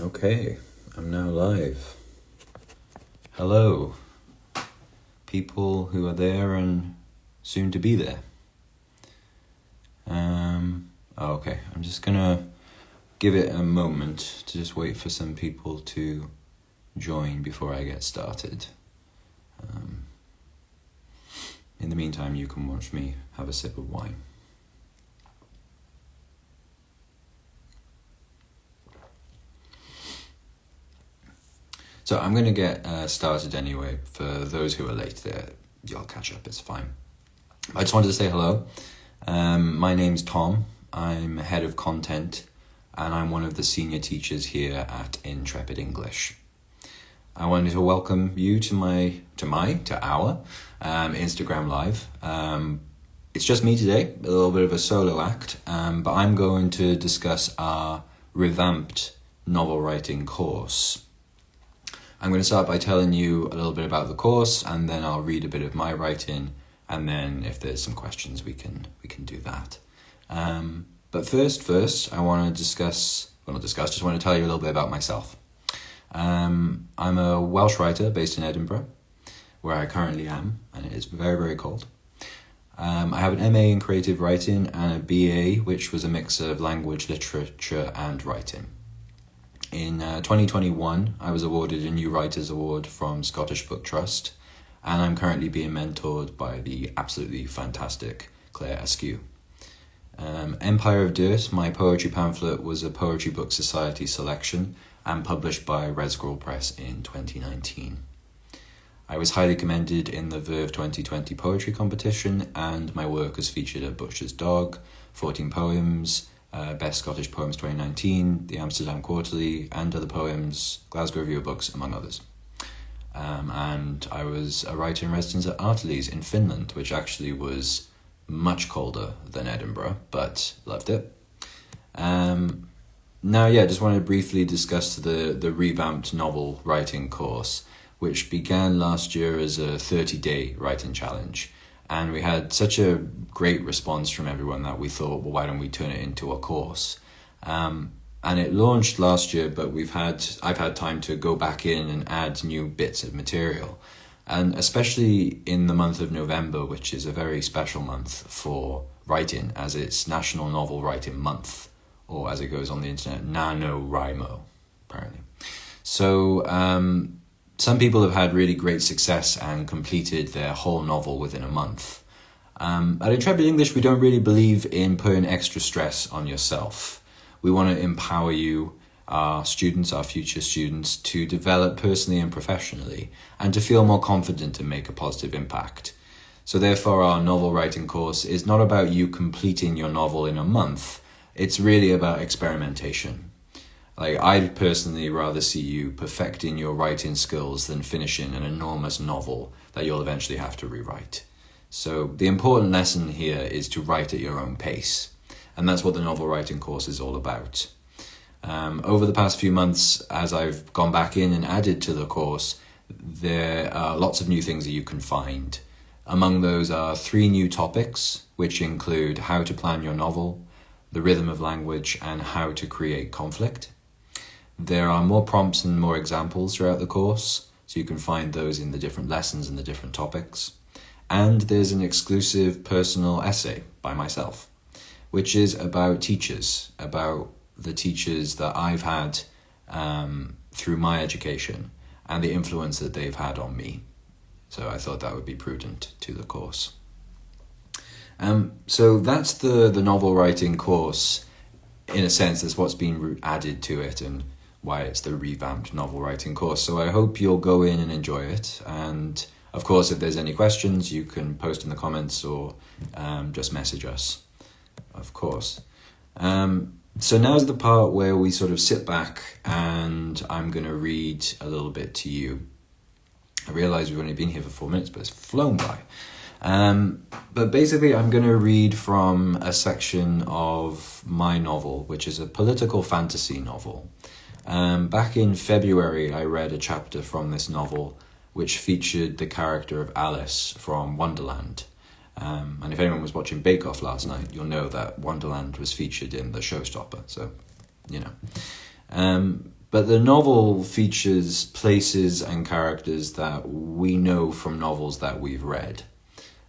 Okay, I'm now live. Hello, people who are there and soon to be there. Okay, I'm just gonna give it a moment to just wait for some people to join before I get started. In the meantime, you can watch me have a sip of wine. So I'm going to get started anyway. For those who are late there, you'll catch up, it's fine. I just wanted to say hello. My name's Tom. I'm head of content and I'm one of the senior teachers here at Intrepid English. I wanted to welcome you to our Instagram Live. It's just me today, a little bit of a solo act, but I'm going to discuss our revamped novel writing course. I'm going to start by telling you a little bit about the course, and then I'll read a bit of my writing, and then if there's some questions, we can do that. But first, I want to just want to tell you a little bit about myself. I'm a Welsh writer based in Edinburgh, where I currently am, and it is very, very cold. I have an MA in creative writing and a BA, which was a mix of language, literature, and writing. In 2021, I was awarded a New Writers Award from Scottish Book Trust, and I'm currently being mentored by the absolutely fantastic Claire Askew. Empire of Dirt, my poetry pamphlet, was a Poetry Book Society selection and published by Red Scroll Press in 2019. I was highly commended in the Verve 2020 poetry competition, and my work was featured at Butcher's Dog, 14 Poems, Best Scottish Poems 2019, the Amsterdam Quarterly, and Other Poems, Glasgow Review of Books, among others. And I was a writer in residence at Arteles in Finland, which actually was much colder than Edinburgh, but loved it. Just wanted to briefly discuss the revamped novel writing course, which began last year as a 30-day writing challenge. And we had such a great response from everyone that we thought, well, why don't we turn it into a course? And it launched last year, but I've had time to go back in and add new bits of material. And especially in the month of November, which is a very special month for writing, as it's National Novel Writing Month, or as it goes on the internet, NaNoWriMo, apparently. So some people have had really great success and completed their whole novel within a month. At Intrepid English, we don't really believe in putting extra stress on yourself. We want to empower you, our students, our future students, to develop personally and professionally, and to feel more confident and make a positive impact. So therefore, our novel writing course is not about you completing your novel in a month. It's really about experimentation. I'd personally rather see you perfecting your writing skills than finishing an enormous novel that you'll eventually have to rewrite. So the important lesson here is to write at your own pace. And that's what the novel writing course is all about. Over the past few months, as I've gone back in and added to the course, there are lots of new things that you can find. Among those are 3 new topics, which include how to plan your novel, the rhythm of language, and how to create conflict. There are more prompts and more examples throughout the course, so you can find those in the different lessons and the different topics. And there's an exclusive personal essay by myself, which is about teachers, about the teachers that I've had through my education and the influence that they've had on me. So I thought that would be prudent to the course. So that's the novel writing course. In a sense, that's what's been added to it and why it's the revamped novel writing course. So I hope you'll go in and enjoy it. And of course, if there's any questions, you can post in the comments or just message us, of course. So now's the part where we sort of sit back and I'm going to read a little bit to you. I realise we've only been here for 4 minutes, but it's flown by. But basically, I'm going to read from a section of my novel, which is a political fantasy novel. Back in February, I read a chapter from this novel, which featured the character of Alice from Wonderland. And if anyone was watching Bake Off last night, you'll know that Wonderland was featured in the Showstopper. So, But the novel features places and characters that we know from novels that we've read.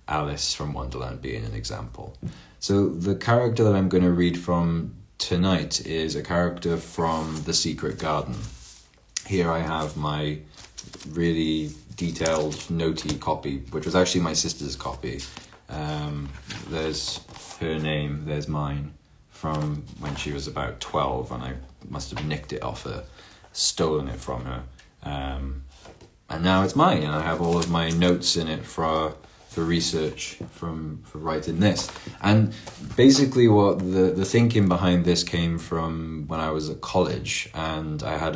Alice from Wonderland being an example. So the character that I'm going to read from tonight is a character from The Secret Garden. Here I have my really detailed, notey copy, which was actually my sister's copy. There's her name, there's mine, from when she was about 12, and I must have nicked it off her, stolen it from her. And now it's mine, and I have all of my notes in it for research, for writing this. And basically what the thinking behind this came from when I was at college, and I had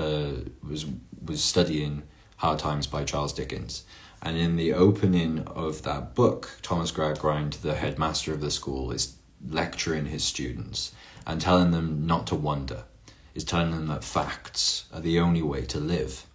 was studying Hard Times by Charles Dickens. And in the opening of that book, Thomas Gradgrind, the headmaster of the school, is lecturing his students and telling them not to wonder, is telling them that facts are the only way to live.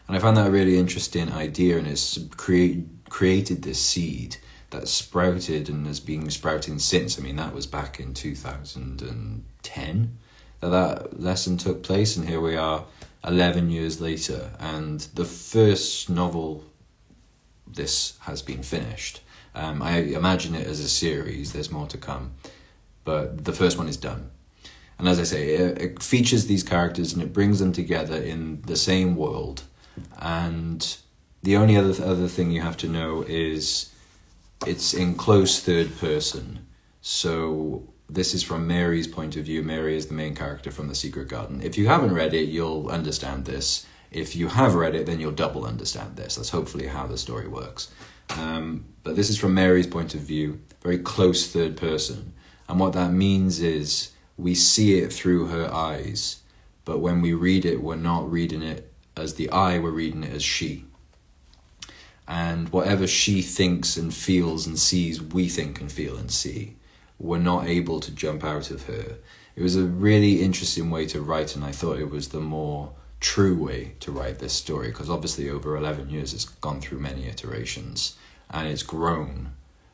And I found that a really interesting idea, and it's created this seed that sprouted and has been sprouting since. I mean, that was back in 2010 that lesson took place, and here we are 11 years later, and the first novel, this has been finished. I imagine it as a series, there's more to come, but the first one is done. And as I say, it features these characters and it brings them together in the same world. And the only other thing you have to know is it's in close third person. So this is from Mary's point of view. Mary is the main character from The Secret Garden. If you haven't read it, you'll understand this. If you have read it, then you'll double understand this. That's hopefully how the story works. But this is from Mary's point of view, very close third person. And what that means is we see it through her eyes, but when we read it, we're not reading it as the I, we're reading it as she. And whatever she thinks and feels and sees, we think and feel and see. We're not able to jump out of her. It was a really interesting way to write, and I thought it was the more true way to write this story, because obviously over 11 years it's gone through many iterations and it's grown,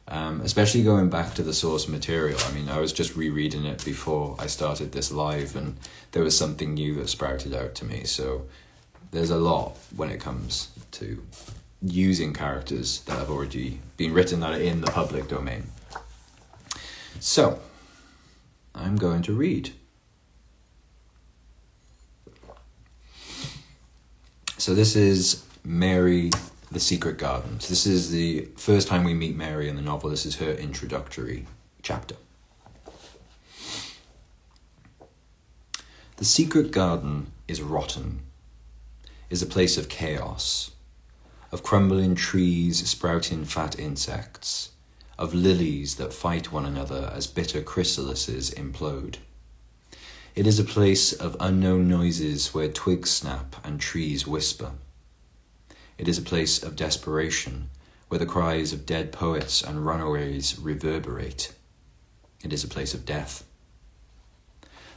especially going back to the source material. I mean, I was just rereading it before I started this live, and there was something new that sprouted out to me. So there's a lot when it comes to using characters that have already been written that are in the public domain. So I'm going to read. So this is Mary, The Secret Garden. So this is the first time we meet Mary in the novel. This is her introductory chapter. The secret garden is rotten, is a place of chaos, of crumbling trees sprouting fat insects, of lilies that fight one another as bitter chrysalises implode. It is a place of unknown noises where twigs snap and trees whisper. It is a place of desperation where the cries of dead poets and runaways reverberate. It is a place of death.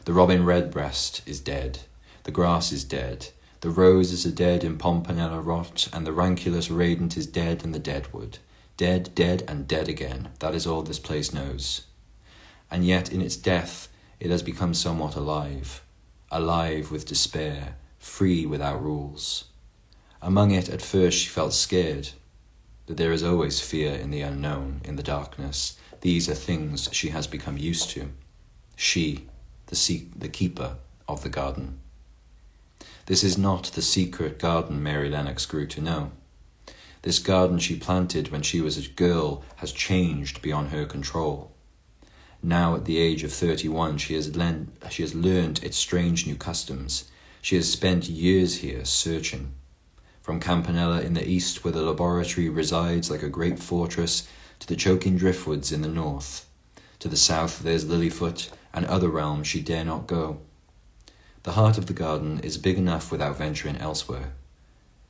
The robin redbreast is dead, the grass is dead, the roses are dead in pompanella rot, and the ranculus radiant is dead in the deadwood. Dead, dead, and dead again, that is all this place knows. And yet in its death it has become somewhat alive, alive with despair, free without rules. Among it at first she felt scared, but there is always fear in the unknown, in the darkness. These are things she has become used to. She, the keeper of the garden. This is not the secret garden Mary Lennox grew to know. This garden she planted when she was a girl has changed beyond her control. Now at the age of 31, she has learned its strange new customs. She has spent years here searching. From Campanella in the east, where the laboratory resides like a great fortress, to the choking driftwoods in the north. To the south there's Lilyfoot and other realms she dare not go. The heart of the garden is big enough without venturing elsewhere.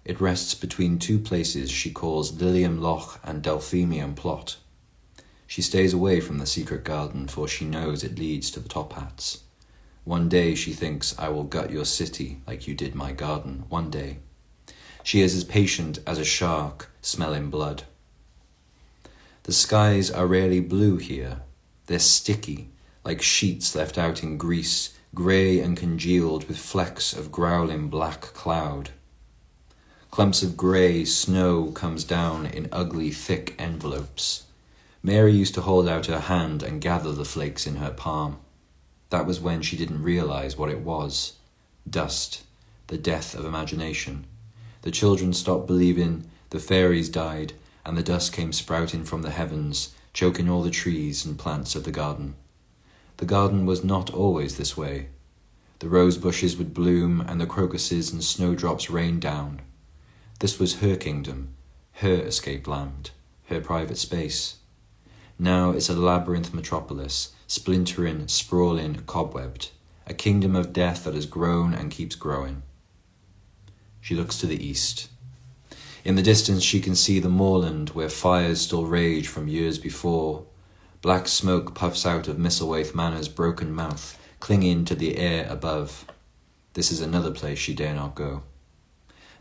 It rests between two places she calls Lilium Loch and Delphinium Plot. She stays away from the secret garden, for she knows it leads to the top hats. One day she thinks, I will gut your city like you did my garden, one day. She is as patient as a shark smelling blood. The skies are rarely blue here. They're sticky, like sheets left out in Greece grey and congealed with flecks of growling black cloud. Clumps of grey snow comes down in ugly, thick envelopes. Mary used to hold out her hand and gather the flakes in her palm. That was when she didn't realise what it was. Dust, the death of imagination. The children stopped believing, the fairies died, and the dust came sprouting from the heavens, choking all the trees and plants of the garden. The garden was not always this way. The rose bushes would bloom, and the crocuses and snowdrops rain down. This was her kingdom, her escape land, her private space. Now it's a labyrinth metropolis, splintering, sprawling, cobwebbed, a kingdom of death that has grown and keeps growing. She looks to the east. In the distance she can see the moorland where fires still rage from years before. Black smoke puffs out of Misselthwaite Manor's broken mouth, clinging to the air above. This is another place she dare not go.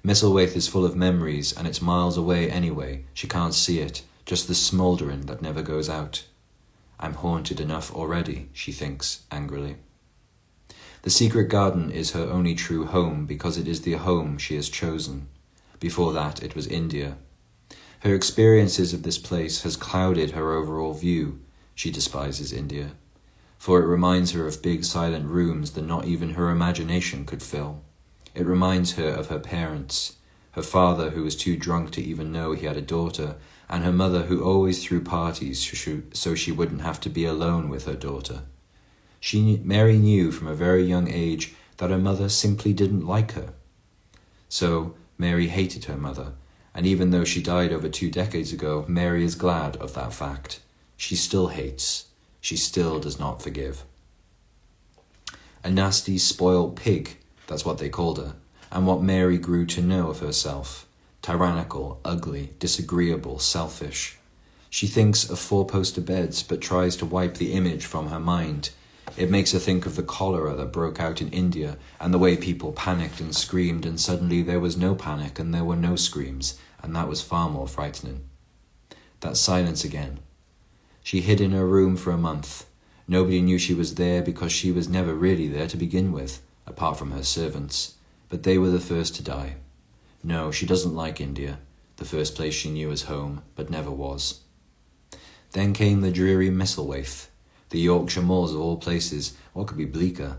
Misselthwaite is full of memories, and it's miles away anyway. She can't see it, just the smouldering that never goes out. I'm haunted enough already, she thinks angrily. The secret garden is her only true home because it is the home she has chosen. Before that, it was India. Her experiences of this place has clouded her overall view. She despises India, for it reminds her of big silent rooms that not even her imagination could fill. It reminds her of her parents, her father who was too drunk to even know he had a daughter, and her mother who always threw parties so she wouldn't have to be alone with her daughter. Mary knew from a very young age that her mother simply didn't like her. So Mary hated her mother, and even though she died over 2 decades ago, Mary is glad of that fact. She still hates. She still does not forgive. A nasty, spoiled pig, that's what they called her, and what Mary grew to know of herself. Tyrannical, ugly, disagreeable, selfish. She thinks of 4-poster beds, but tries to wipe the image from her mind. It makes her think of the cholera that broke out in India, and the way people panicked and screamed, and suddenly there was no panic and there were no screams, and that was far more frightening. That silence again. She hid in her room for a month. Nobody knew she was there because she was never really there to begin with, apart from her servants. But they were the first to die. No, she doesn't like India, the first place she knew as home, but never was. Then came the dreary Misselthwaite, the Yorkshire moors of all places. What could be bleaker?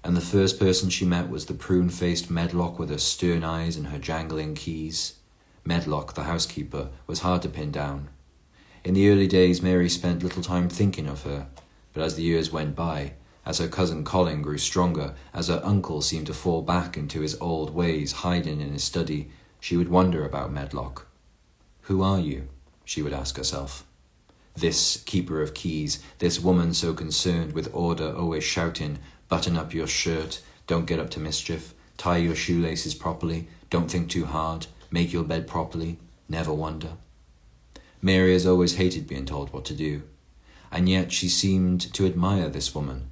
And the first person she met was the prune-faced Medlock with her stern eyes and her jangling keys. Medlock, the housekeeper, was hard to pin down. In the early days, Mary spent little time thinking of her, but as the years went by, as her cousin Colin grew stronger, as her uncle seemed to fall back into his old ways, hiding in his study, she would wonder about Medlock. "Who are you?" she would ask herself. This keeper of keys, this woman so concerned with order, always shouting, "Button up your shirt, don't get up to mischief, tie your shoelaces properly, don't think too hard, make your bed properly, never wonder." Mary has always hated being told what to do, and yet she seemed to admire this woman.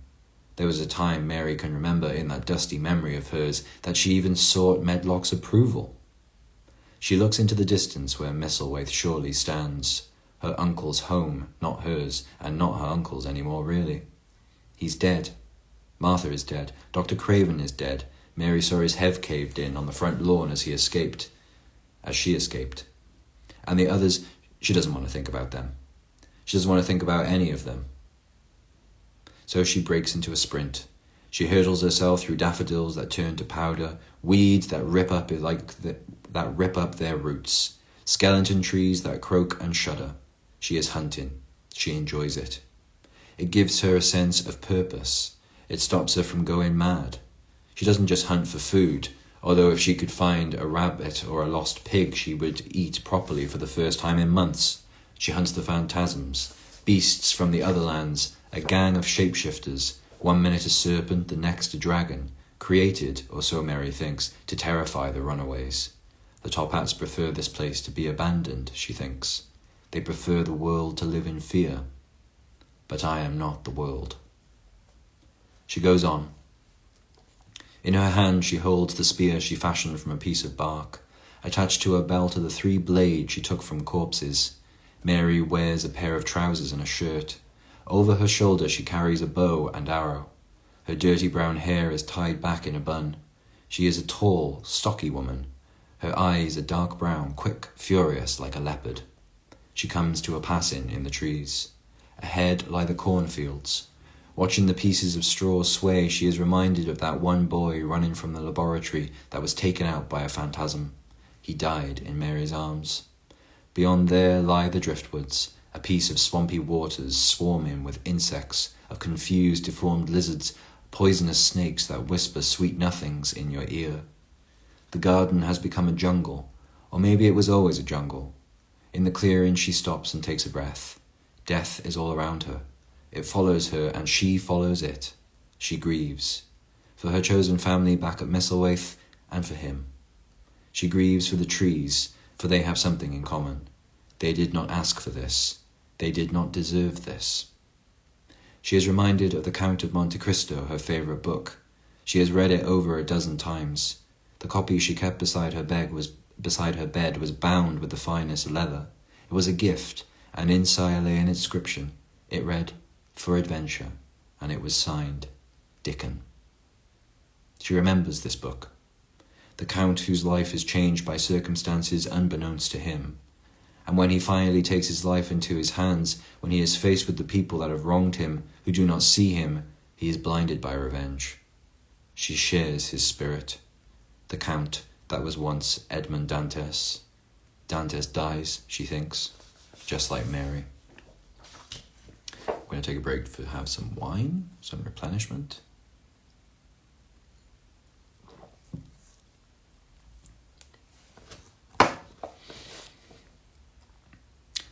There was a time Mary can remember in that dusty memory of hers that she even sought Medlock's approval. She looks into the distance where Misselthwaite surely stands, her uncle's home, not hers, and not her uncle's anymore, really. He's dead. Martha is dead. Dr. Craven is dead. Mary saw his head caved in on the front lawn as she escaped. And the others, she doesn't want to think about them. She doesn't want to think about any of them. So she breaks into a sprint. She hurdles herself through daffodils that turn to powder, weeds that rip up their roots, skeleton trees that croak and shudder. She is hunting. She enjoys it. It gives her a sense of purpose. It stops her from going mad. She doesn't just hunt for food, although if she could find a rabbit or a lost pig, she would eat properly for the first time in months. She hunts the phantasms, beasts from the other lands, a gang of shapeshifters, 1 minute a serpent, the next a dragon, created, or so Mary thinks, to terrify the runaways. The top hats prefer this place to be abandoned, she thinks. They prefer the world to live in fear. But I am not the world. She goes on. In her hand she holds the spear she fashioned from a piece of bark. Attached to her belt are the 3 blades she took from corpses. Mary wears a pair of trousers and a shirt. Over her shoulder she carries a bow and arrow. Her dirty brown hair is tied back in a bun. She is a tall, stocky woman. Her eyes are dark brown, quick, furious like a leopard. She comes to a pass-in the trees. Ahead lie the cornfields. Watching the pieces of straw sway, she is reminded of that one boy running from the laboratory that was taken out by a phantasm. He died in Mary's arms. Beyond there lie the driftwoods, a piece of swampy waters swarming with insects, of confused, deformed lizards, poisonous snakes that whisper sweet nothings in your ear. The garden has become a jungle, or maybe it was always a jungle. In the clearing she stops and takes a breath. Death is all around her. It follows her and she follows it. She grieves. For her chosen family back at Misselthwaite and for him. She grieves for the trees, for they have something in common. They did not ask for this. They did not deserve this. She is reminded of the Count of Monte Cristo, her favourite book. She has read it over a dozen times. The copy she kept beside her bed was bound with the finest leather. It was a gift, and inside lay an inscription. It read, "For Adventure," and it was signed, Dickon. She remembers this book. The Count whose life is changed by circumstances unbeknownst to him. And when he finally takes his life into his hands, when he is faced with the people that have wronged him, who do not see him, he is blinded by revenge. She shares his spirit. The Count that was once Edmond Dantes. Dantes dies, she thinks, just like Mary. We're going to take a break to have some wine, some replenishment.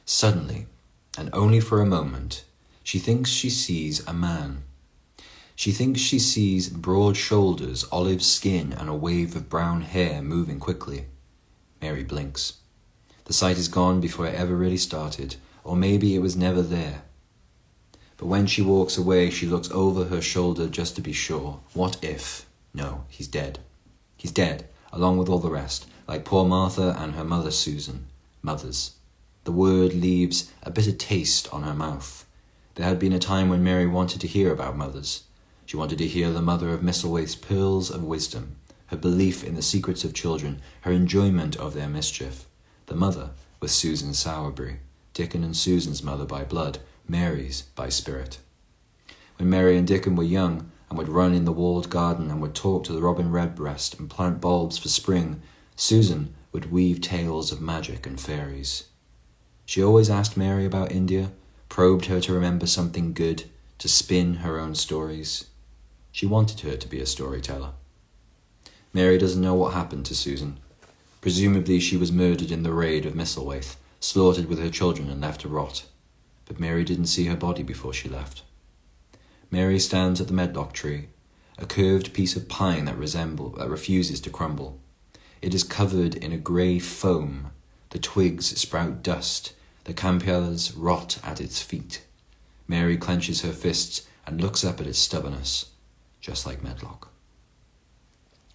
Suddenly, and only for a moment, she thinks she sees a man. She thinks she sees broad shoulders, olive skin, and a wave of brown hair moving quickly. Mary blinks. The sight is gone before it ever really started, or maybe it was never there. But when she walks away, she looks over her shoulder just to be sure. What if? No, he's dead. He's dead, along with all the rest, like poor Martha and her mother Susan. Mothers. The word leaves a bitter taste on her mouth. There had been a time when Mary wanted to hear about mothers. She wanted to hear the mother of Misselthwaite's pearls of wisdom, her belief in the secrets of children, her enjoyment of their mischief. The mother was Susan Sowerby, Dickon and Susan's mother by blood, Mary's by spirit. When Mary and Dickon were young, and would run in the walled garden and would talk to the robin redbreast and plant bulbs for spring, Susan would weave tales of magic and fairies. She always asked Mary about India, probed her to remember something good, to spin her own stories. She wanted her to be a storyteller. Mary doesn't know what happened to Susan. Presumably she was murdered in the raid of Misselthwaite, slaughtered with her children and left to rot. But Mary didn't see her body before she left. Mary stands at the medlock tree, a curved piece of pine that refuses to crumble. It is covered in a grey foam. The twigs sprout dust. The campellas rot at its feet. Mary clenches her fists and looks up at its stubbornness, just like Medlock.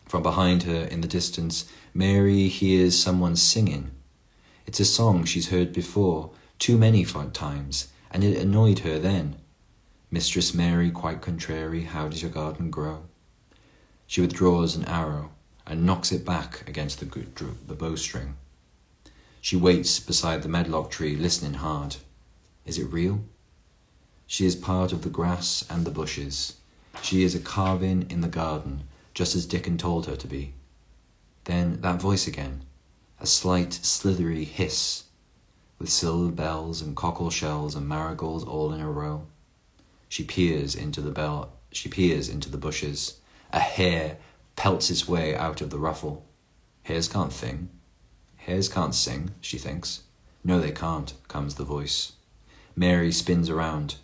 From behind her, in the distance, Mary hears someone singing. It's a song she's heard before, too many times, and it annoyed her then. Mistress Mary, quite contrary, how does your garden grow? She withdraws an arrow and knocks it back against the bowstring. She waits beside the medlock tree, listening hard. Is it real? She is part of the grass and the bushes. She is a carving in the garden, just as Dickon told her to be. Then that voice again, a slight, slithery hiss, with silver bells and cockle shells and marigolds all in a row. She peers into the bushes. A hare pelts its way out of the ruffle. Hares can't sing. Hares can't sing, she thinks. No, they can't, comes the voice. Mary spins around.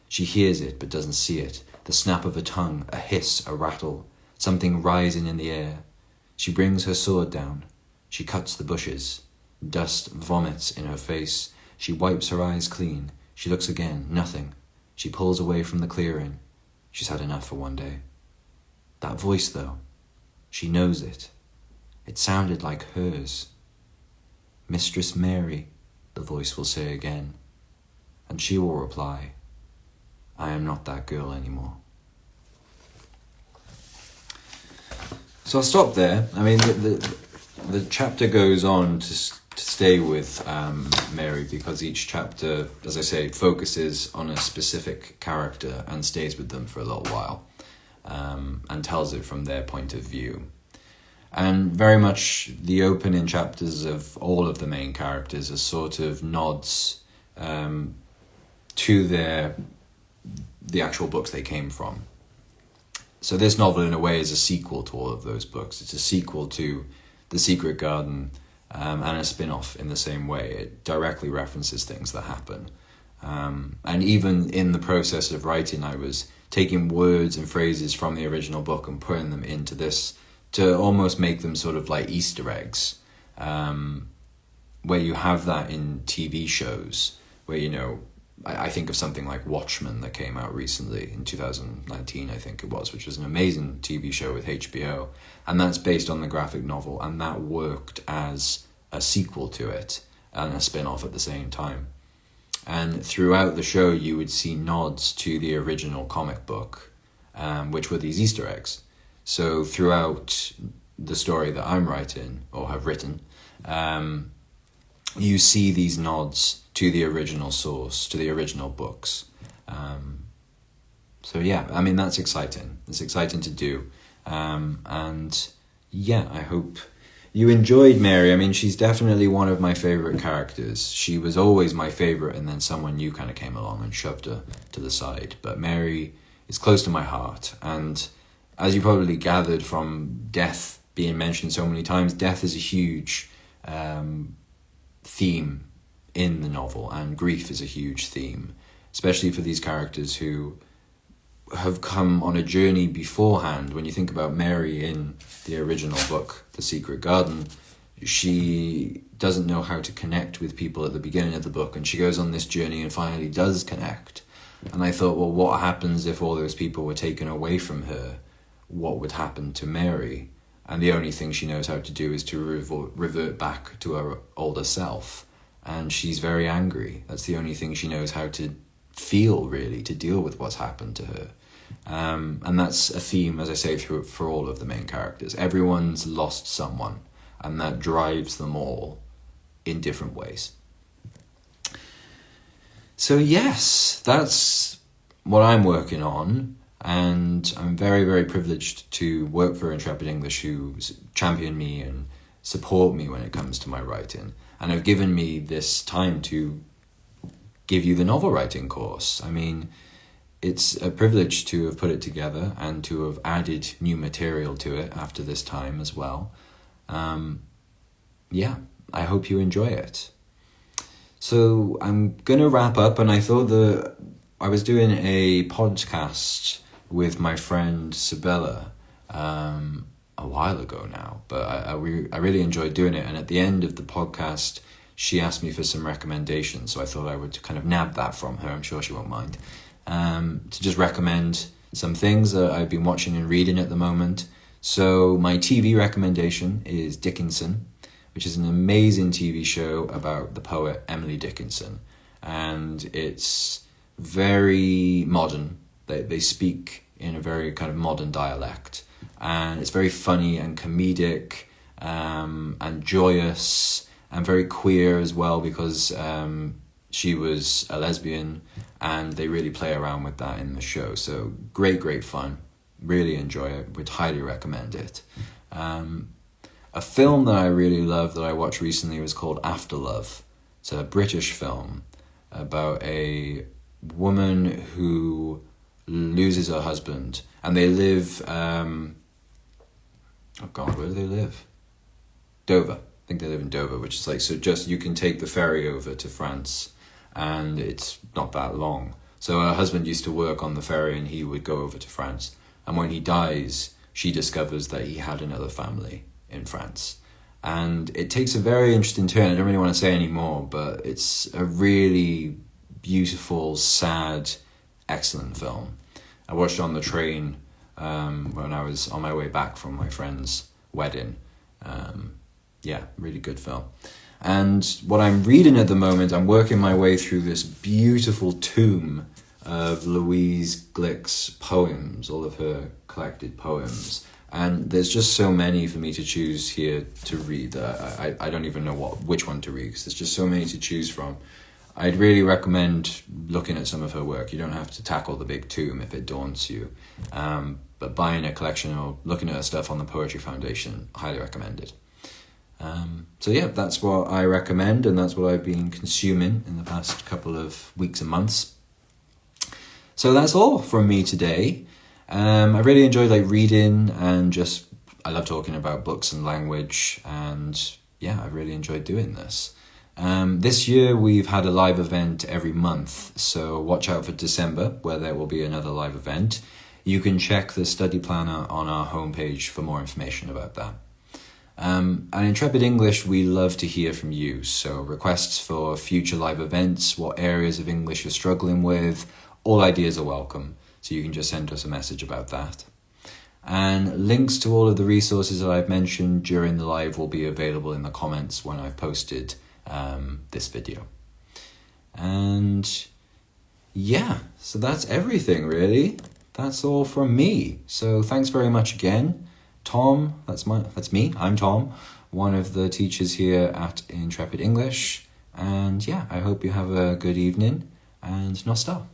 She hears it, but doesn't see it. The snap of a tongue, a hiss, a rattle, something rising in the air. She brings her sword down. She cuts the bushes. Dust vomits in her face. She wipes her eyes clean. She looks again, nothing. She pulls away from the clearing. She's had enough for one day. That voice, though, she knows it. It sounded like hers. Mistress Mary, the voice will say again, and she will reply, I am not that girl anymore. So I'll stop there. I mean, the chapter goes on to stay with Mary, because each chapter, as I say, focuses on a specific character and stays with them for a little while, and tells it from their point of view. And very much the opening chapters of all of the main characters are sort of nods to the actual books they came from. So this novel, in a way, is a sequel to all of those books. It's a sequel to The Secret Garden, and a spin-off in the same way. It directly references things that happen. And even in the process of writing, I was taking words and phrases from the original book and putting them into this to almost make them sort of like Easter eggs, where you have that in TV shows, where, you know, I think of something like Watchmen that came out recently in 2019, I think it was, which was an amazing TV show with HBO. And that's based on the graphic novel, and that worked as a sequel to it and a spin-off at the same time. And throughout the show, you would see nods to the original comic book, which were these Easter eggs. So throughout the story that I'm writing, or have written, you see these nods to the original source, to the original books. So yeah, I mean, that's exciting. It's exciting to do. And yeah, I hope you enjoyed Mary. I mean, she's definitely one of my favourite characters. She was always my favourite, and then someone new kind of came along and shoved her to the side. But Mary is close to my heart. And as you probably gathered from death being mentioned so many times, death is a huge theme in the novel, and grief is a huge theme, especially for these characters who have come on a journey beforehand. When you think about Mary in the original book, The Secret Garden, she doesn't know how to connect with people at the beginning of the book, and she goes on this journey and finally does connect. And I thought, well, what happens if all those people were taken away from her? What would happen to Mary? And the only thing she knows how to do is to revert back to her older self. And she's very angry. That's the only thing she knows how to feel, really, to deal with what's happened to her. And that's a theme, as I say, for all of the main characters. Everyone's lost someone, and that drives them all in different ways. So yes, that's what I'm working on. And I'm very, very privileged to work for Intrepid English, who champion me and support me when it comes to my writing, and have given me this time to give you the novel writing course. I mean, it's a privilege to have put it together and to have added new material to it after this time as well. Yeah, I hope you enjoy it. So I'm going to wrap up, and I thought that I was doing a podcast with my friend Sabella a while ago now, but I really enjoyed doing it. And at the end of the podcast, she asked me for some recommendations, so I thought I would kind of nab that from her. I'm sure she won't mind. To just recommend some things that I've been watching and reading at the moment. So my TV recommendation is Dickinson, which is an amazing TV show about the poet Emily Dickinson. And it's very modern. They speak in a very kind of modern dialect. And it's very funny and comedic, and joyous, and very queer as well, because she was a lesbian, and they really play around with that in the show. So great fun. Really enjoy it. Would highly recommend it. A film that I really love that I watched recently was called After Love. It's a British film about a woman who loses her husband, and they live where do they live? Dover. I think they live in Dover, which is like, so just you can take the ferry over to France, and it's not that long. So her husband used to work on the ferry, and he would go over to France, and when he dies, she discovers that he had another family in France. And it takes a very interesting turn. I don't really want to say any more, but it's a really beautiful, sad, excellent film. I watched it on the train when I was on my way back from my friend's wedding. Yeah, really good film. And what I'm reading at the moment, I'm working my way through this beautiful tome of Louise Glick's poems, all of her collected poems. And there's just so many for me to choose here to read that I don't even know which one to read, because there's just so many to choose from. I'd really recommend looking at some of her work. You don't have to tackle the big tome if it daunts you. But buying a collection or looking at her stuff on the Poetry Foundation, highly recommended. So yeah, that's what I recommend, and that's what I've been consuming in the past couple of weeks and months. So that's all from me today. I really enjoyed reading, and I love talking about books and language, and yeah, I really enjoyed doing this. This year we've had a live event every month, so watch out for December, where there will be another live event. You can check the study planner on our homepage for more information about that. At Intrepid English, we love to hear from you, so requests for future live events, what areas of English you're struggling with, all ideas are welcome, so you can just send us a message about that. And links to all of the resources that I've mentioned during the live will be available in the comments when I've posted this video. And yeah, so that's everything really. That's all from me. So thanks very much again. Tom, that's me, I'm Tom, one of the teachers here at Intrepid English. And yeah, I hope you have a good evening, and Nostal.